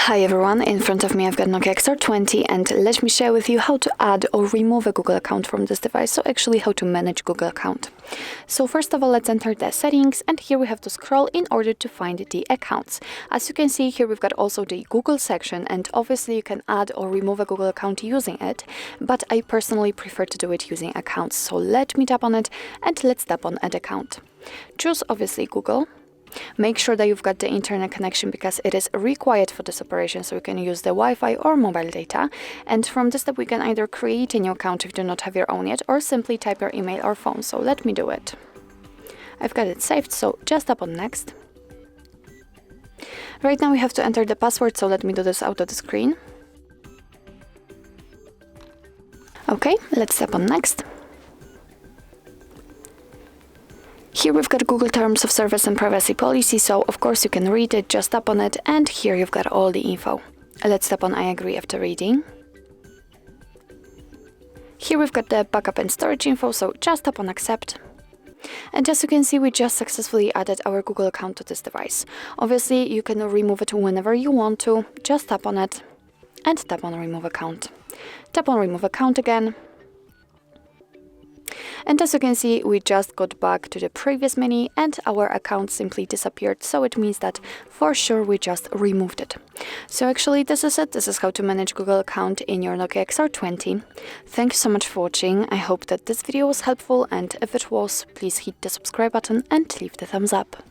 Hi everyone, in front of me I've got NOKIA XR20 and let me share with you how to add or remove a Google account from this device, so actually how to manage Google account. So first of all, let's enter the settings, and here we have to scroll in order to find the accounts. As you can see here, we've got also the Google section, and obviously you can add or remove a Google account using it, but I personally prefer to do it using accounts. So let me tap on it and let's tap on add account. Choose obviously Google. Make sure that you've got the internet connection because it is required for this operation, so you can use the Wi-Fi or mobile data. And from this step we can either create a new account if you do not have your own yet, or simply type your email or phone. So let me do it. I've got it saved, so just tap on next. Right now we have to enter the password, so let me do this out of the screen. Okay, let's tap on next. Here we've got Google Terms of Service and Privacy Policy, so of course you can read it, just tap on it, and here you've got all the info. Let's tap on I agree after reading. Here we've got the backup and storage info, so just tap on accept. And as you can see, we just successfully added our Google account to this device. Obviously you can remove it whenever you want to, just tap on it and tap on remove account. Tap on remove account again. And as you can see, we just got back to the previous menu and our account simply disappeared, so it means that for sure we just removed it. So actually this is it. This is how to manage Google account in your NOKIA XR20. Thank you so much for watching. I hope that this video was helpful, and if it was, please hit the subscribe button and leave the thumbs up.